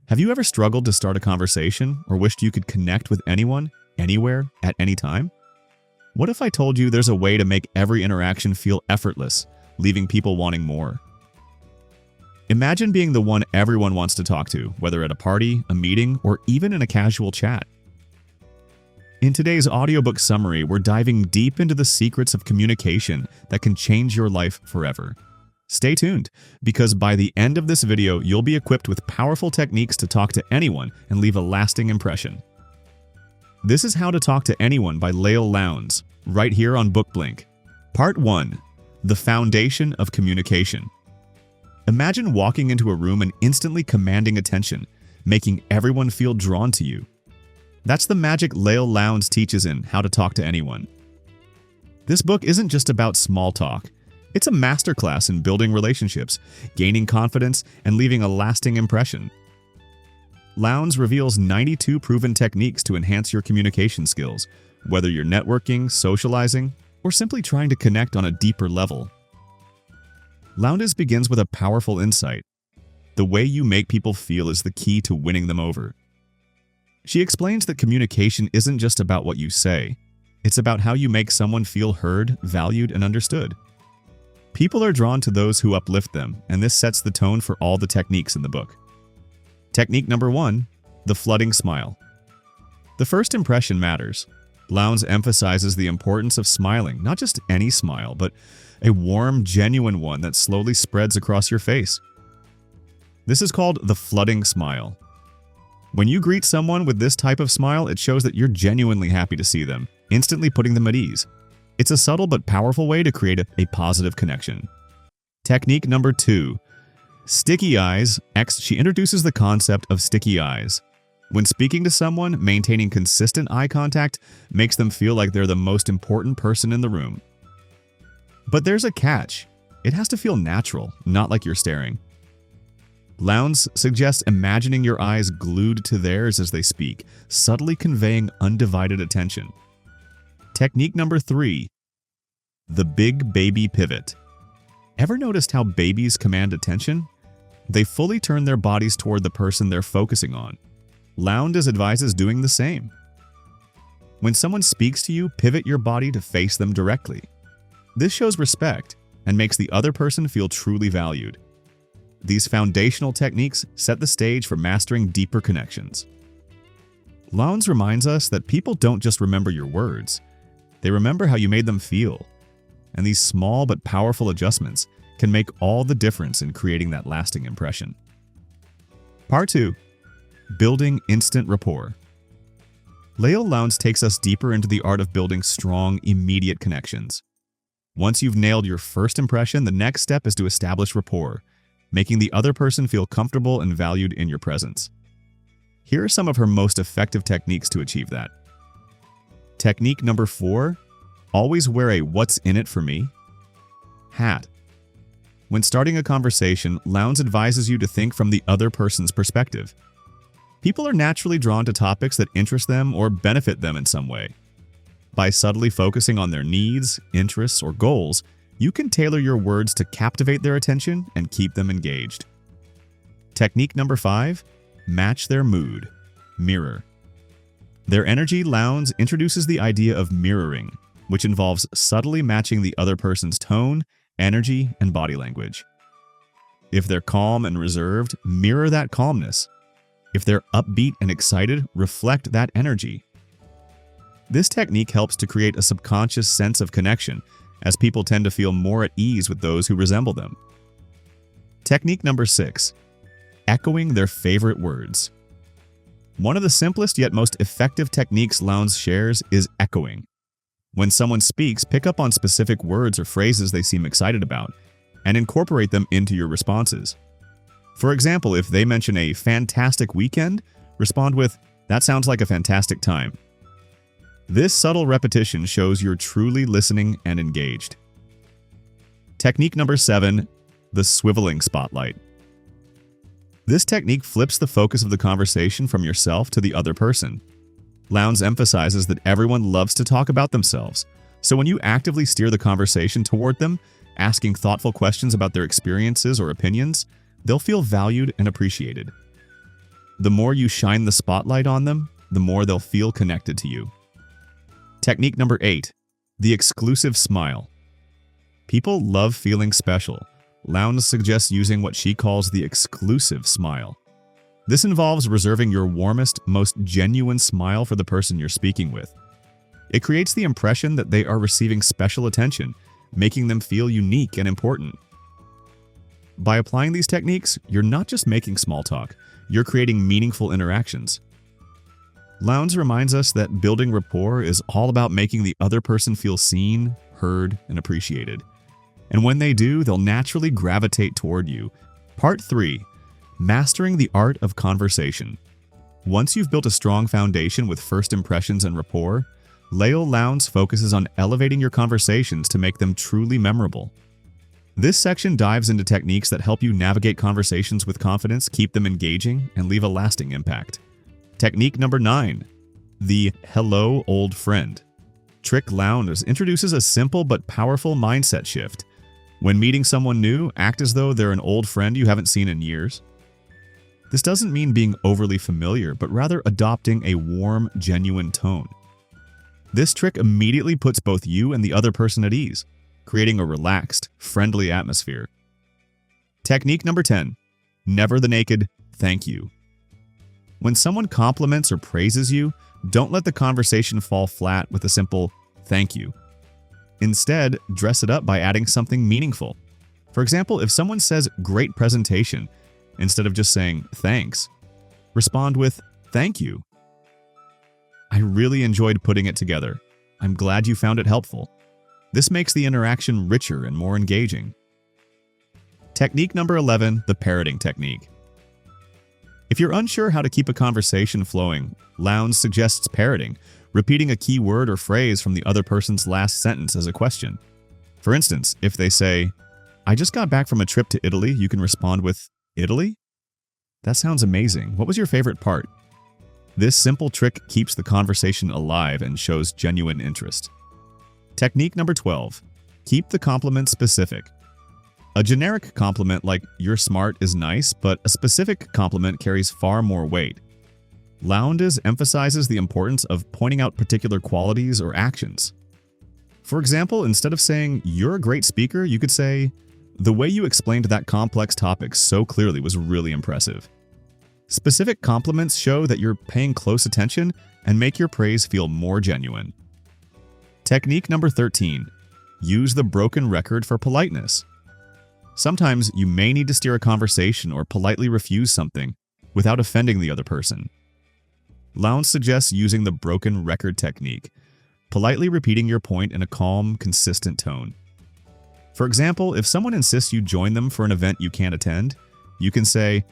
Have you ever struggled to start a conversation or wished you could connect with anyone, anywhere, at any time? What if I told you there's a way to make every interaction feel effortless, leaving people wanting more? Imagine being the one everyone wants to talk to, whether at a party, a meeting, or even in a casual chat. In today's audiobook summary, we're diving deep into the secrets of communication that can change your life forever. Stay tuned, because by the end of this video, you'll be equipped with powerful techniques to talk to anyone and leave a lasting impression. This is How to Talk to Anyone by Leil Lowndes, right here on BookBlink. Part 1. The Foundation of Communication. Imagine walking into a room and instantly commanding attention, making everyone feel drawn to you. That's the magic Leil Lowndes teaches in How to Talk to Anyone. This book isn't just about small talk. It's a masterclass in building relationships, gaining confidence, and leaving a lasting impression. Lowndes reveals 92 proven techniques to enhance your communication skills, whether you're networking, socializing, or simply trying to connect on a deeper level. Lowndes begins with a powerful insight. The way you make people feel is the key to winning them over. She explains that communication isn't just about what you say. It's about how you make someone feel heard, valued, and understood. People are drawn to those who uplift them, and this sets the tone for all the techniques in the book. Technique number 1, the flooding smile. The first impression matters. Lowndes emphasizes the importance of smiling, not just any smile, but a warm, genuine one that slowly spreads across your face. This is called the flooding smile. When you greet someone with this type of smile, it shows that you're genuinely happy to see them, instantly putting them at ease. It's a subtle but powerful way to create a positive connection. Technique number 2, sticky eyes. She introduces the concept of sticky eyes. When speaking to someone, maintaining consistent eye contact makes them feel like they're the most important person in the room. But there's a catch. It has to feel natural, not like you're staring. Lowndes suggests imagining your eyes glued to theirs as they speak, subtly conveying undivided attention. Technique number 3, the big baby pivot. Ever noticed how babies command attention? They fully turn their bodies toward the person they're focusing on. Lowndes advises doing the same. When someone speaks to you, pivot your body to face them directly. This shows respect and makes the other person feel truly valued. These foundational techniques set the stage for mastering deeper connections. Lowndes reminds us that people don't just remember your words. They remember how you made them feel. And these small but powerful adjustments can make all the difference in creating that lasting impression. Part 2. Building instant rapport. Leil Lowndes takes us deeper into the art of building strong, immediate connections. Once you've nailed your first impression, the next step is to establish rapport, making the other person feel comfortable and valued in your presence. Here are some of her most effective techniques to achieve that. Technique number 4, always wear a "what's in it for me" hat. When starting a conversation, Lowndes advises you to think from the other person's perspective. People are naturally drawn to topics that interest them or benefit them in some way. By subtly focusing on their needs, interests, or goals, you can tailor your words to captivate their attention and keep them engaged. Technique number 5, match their mood. Mirror. Their energy. Lowndes introduces the idea of mirroring, which involves subtly matching the other person's tone, energy, and body language. If they're calm and reserved, mirror that calmness. If they're upbeat and excited, reflect that energy. This technique helps to create a subconscious sense of connection, as people tend to feel more at ease with those who resemble them. Technique number 6, echoing their favorite words. One of the simplest yet most effective techniques Lowndes shares is echoing. When someone speaks, pick up on specific words or phrases they seem excited about, and incorporate them into your responses. For example, if they mention a fantastic weekend, respond with, "That sounds like a fantastic time." This subtle repetition shows you're truly listening and engaged. Technique number 7, the swiveling spotlight. This technique flips the focus of the conversation from yourself to the other person. Lowndes emphasizes that everyone loves to talk about themselves, so when you actively steer the conversation toward them, asking thoughtful questions about their experiences or opinions, they'll feel valued and appreciated. The more you shine the spotlight on them, the more they'll feel connected to you. Technique number 8, the exclusive smile. People love feeling special. Lowndes suggests using what she calls the exclusive smile. This involves reserving your warmest, most genuine smile for the person you're speaking with. It creates the impression that they are receiving special attention, making them feel unique and important. By applying these techniques, you're not just making small talk, you're creating meaningful interactions. Lowndes reminds us that building rapport is all about making the other person feel seen, heard, and appreciated. And when they do, they'll naturally gravitate toward you. Part 3. Mastering the art of conversation. Once you've built a strong foundation with first impressions and rapport, Leil Lowndes focuses on elevating your conversations to make them truly memorable. This section dives into techniques that help you navigate conversations with confidence, keep them engaging, and leave a lasting impact. Technique number 9. The hello old friend. Trick Lowndes introduces a simple but powerful mindset shift. When meeting someone new, act as though they're an old friend you haven't seen in years. This doesn't mean being overly familiar, but rather adopting a warm, genuine tone. This trick immediately puts both you and the other person at ease, creating a relaxed, friendly atmosphere. Technique number 10. Never the naked thank you. When someone compliments or praises you, don't let the conversation fall flat with a simple thank you. Instead, dress it up by adding something meaningful. For example, if someone says great presentation, instead of just saying thanks, respond with thank you. I really enjoyed putting it together. I'm glad you found it helpful. This makes the interaction richer and more engaging. Technique number 11, the parroting technique. If you're unsure how to keep a conversation flowing, Lowndes suggests parroting, repeating a key word or phrase from the other person's last sentence as a question. For instance, if they say, I just got back from a trip to Italy, you can respond with, Italy? That sounds amazing. What was your favorite part? This simple trick keeps the conversation alive and shows genuine interest. Technique number 12. Keep the compliment specific. A generic compliment like you're smart is nice, but a specific compliment carries far more weight. Lowndes emphasizes the importance of pointing out particular qualities or actions. For example, instead of saying, you're a great speaker, you could say, the way you explained that complex topic so clearly was really impressive. Specific compliments show that you're paying close attention and make your praise feel more genuine. Technique number 13. Use the broken record for politeness. Sometimes you may need to steer a conversation or politely refuse something without offending the other person. Lowndes suggests using the broken record technique, politely repeating your point in a calm, consistent tone. For example, if someone insists you join them for an event you can't attend, you can say,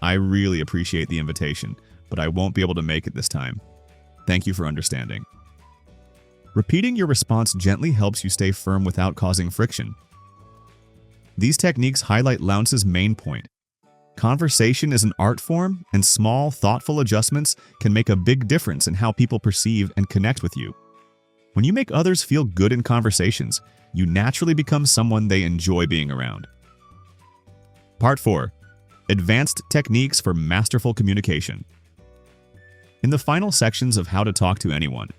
I really appreciate the invitation, but I won't be able to make it this time. Thank you for understanding. Repeating your response gently helps you stay firm without causing friction. These techniques highlight Lowndes' main point. Conversation is an art form, and small, thoughtful adjustments can make a big difference in how people perceive and connect with you. When you make others feel good in conversations, you naturally become someone they enjoy being around. Part 4. Advanced techniques for masterful communication. In the final sections of How to Talk to Anyone,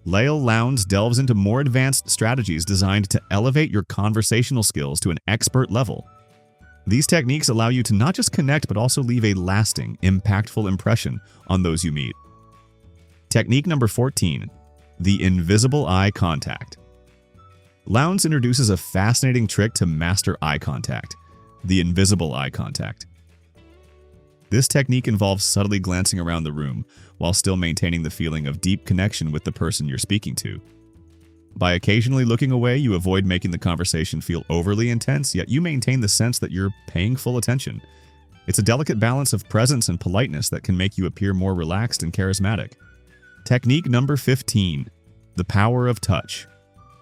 Leil Lowndes delves into more advanced strategies designed to elevate your conversational skills to an expert level. These techniques allow you to not just connect but also leave a lasting, impactful impression on those you meet. Technique number 14. The invisible eye contact. Lowndes introduces a fascinating trick to master eye contact, the invisible eye contact. This technique involves subtly glancing around the room while still maintaining the feeling of deep connection with the person you're speaking to. By occasionally looking away, you avoid making the conversation feel overly intense, yet you maintain the sense that you're paying full attention. It's a delicate balance of presence and politeness that can make you appear more relaxed and charismatic. Technique number 15. The power of touch.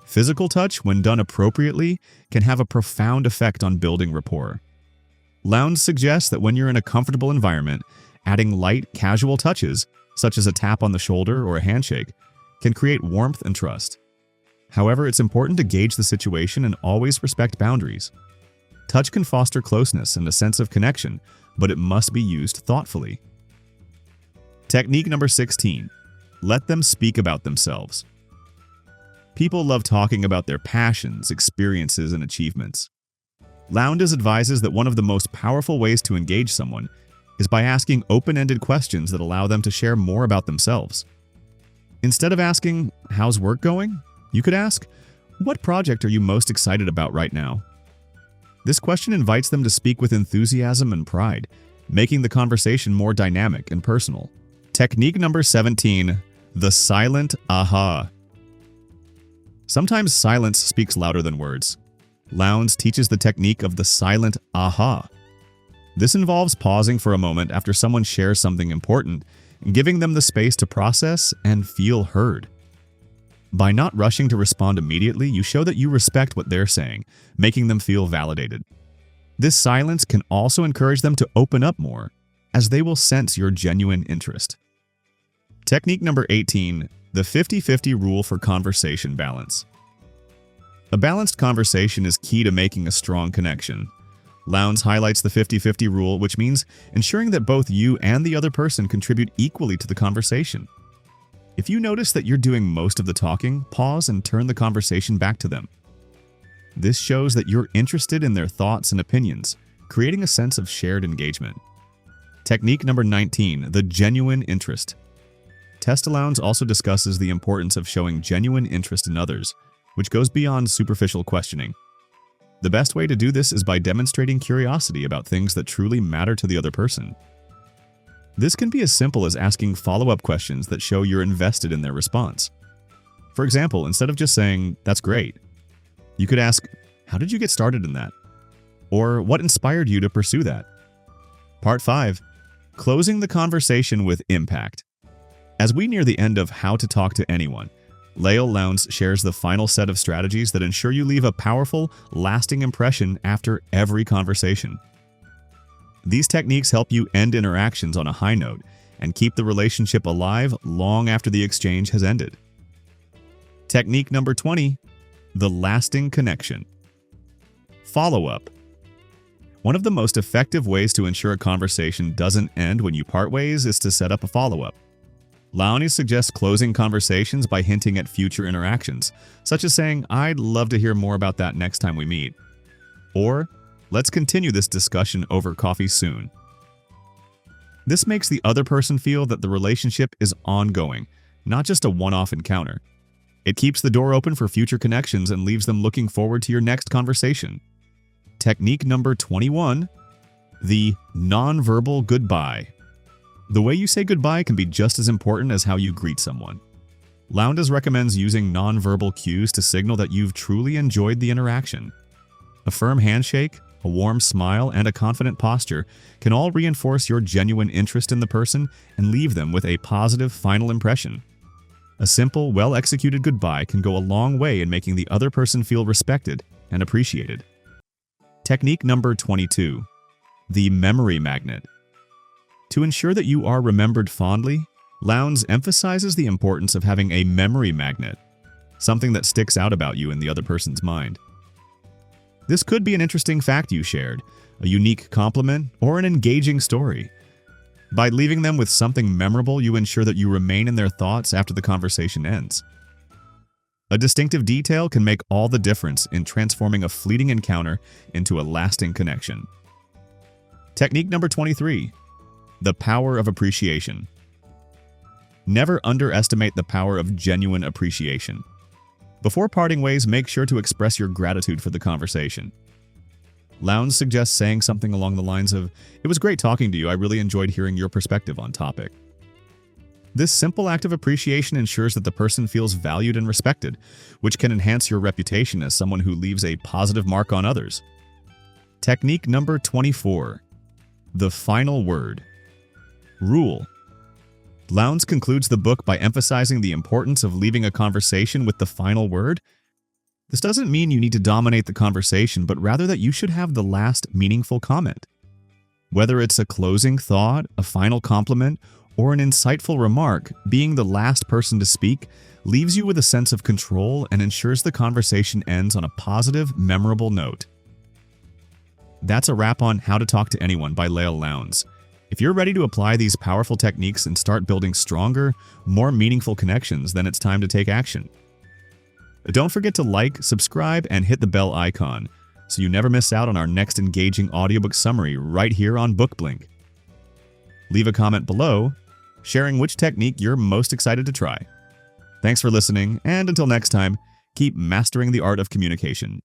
Physical touch, when done appropriately, can have a profound effect on building rapport. Lowndes suggests that when you're in a comfortable environment, adding light, casual touches, such as a tap on the shoulder or a handshake, can create warmth and trust. However, it's important to gauge the situation and always respect boundaries. Touch can foster closeness and a sense of connection, but it must be used thoughtfully. Technique number 16. Let them speak about themselves. People love talking about their passions, experiences, and achievements. Lowndes advises that one of the most powerful ways to engage someone is by asking open-ended questions that allow them to share more about themselves. Instead of asking, "How's work going?" you could ask, "What project are you most excited about right now?" This question invites them to speak with enthusiasm and pride, making the conversation more dynamic and personal. Technique number 17. The silent aha. Sometimes silence speaks louder than words. Lowndes teaches the technique of the silent aha. This involves pausing for a moment after someone shares something important and giving them the space to process and feel heard. By not rushing to respond immediately, you show that you respect what they're saying, making them feel validated. This silence can also encourage them to open up more, as they will sense your genuine interest. Technique number 18. The 50-50 rule for conversation balance. A balanced conversation is key to making a strong connection. Lowndes highlights the 50-50 rule, which means ensuring that both you and the other person contribute equally to the conversation. If you notice that you're doing most of the talking, pause and turn the conversation back to them. This shows that you're interested in their thoughts and opinions, creating a sense of shared engagement. Technique number 19. The genuine interest. Lowndes also discusses the importance of showing genuine interest in others, which goes beyond superficial questioning. The best way to do this is by demonstrating curiosity about things that truly matter to the other person. This can be as simple as asking follow-up questions that show you're invested in their response. For example, instead of just saying, "That's great," you could ask, "How did you get started in that?" Or, "What inspired you to pursue that?" Part 5. Closing the conversation with impact. As we near the end of How to Talk to Anyone, Leil Lowndes shares the final set of strategies that ensure you leave a powerful, lasting impression after every conversation. These techniques help you end interactions on a high note and keep the relationship alive long after the exchange has ended. Technique number 20. The lasting connection. Follow-up. One of the most effective ways to ensure a conversation doesn't end when you part ways is to set up a follow-up. Lowndes suggests closing conversations by hinting at future interactions, such as saying, "I'd love to hear more about that next time we meet." Or, "Let's continue this discussion over coffee soon." This makes the other person feel that the relationship is ongoing, not just a one-off encounter. It keeps the door open for future connections and leaves them looking forward to your next conversation. Technique number 21. The nonverbal goodbye. The way you say goodbye can be just as important as how you greet someone. Lowndes recommends using nonverbal cues to signal that you've truly enjoyed the interaction. A firm handshake, a warm smile, and a confident posture can all reinforce your genuine interest in the person and leave them with a positive final impression. A simple, well-executed goodbye can go a long way in making the other person feel respected and appreciated. Technique number 22. The memory magnet. To ensure that you are remembered fondly, Lowndes emphasizes the importance of having a memory magnet, something that sticks out about you in the other person's mind. This could be an interesting fact you shared, a unique compliment, or an engaging story. By leaving them with something memorable, you ensure that you remain in their thoughts after the conversation ends. A distinctive detail can make all the difference in transforming a fleeting encounter into a lasting connection. Technique number 23. The power of appreciation. Never underestimate the power of genuine appreciation. Before parting ways, make sure to express your gratitude for the conversation. Lowndes suggests saying something along the lines of, "It was great talking to you. I really enjoyed hearing your perspective on topic." This simple act of appreciation ensures that the person feels valued and respected, which can enhance your reputation as someone who leaves a positive mark on others. Technique number 24. The final word. Rule. Lowndes concludes the book by emphasizing the importance of leaving a conversation with the final word. This doesn't mean you need to dominate the conversation, but rather that you should have the last meaningful comment. Whether it's a closing thought, a final compliment, or an insightful remark, being the last person to speak leaves you with a sense of control and ensures the conversation ends on a positive, memorable note. That's a wrap on How to Talk to Anyone by Leil Lowndes. If you're ready to apply these powerful techniques and start building stronger, more meaningful connections, then it's time to take action. Don't forget to like, subscribe, and hit the bell icon so you never miss out on our next engaging audiobook summary right here on BookBlink. Leave a comment below, sharing which technique you're most excited to try. Thanks for listening, and until next time, keep mastering the art of communication.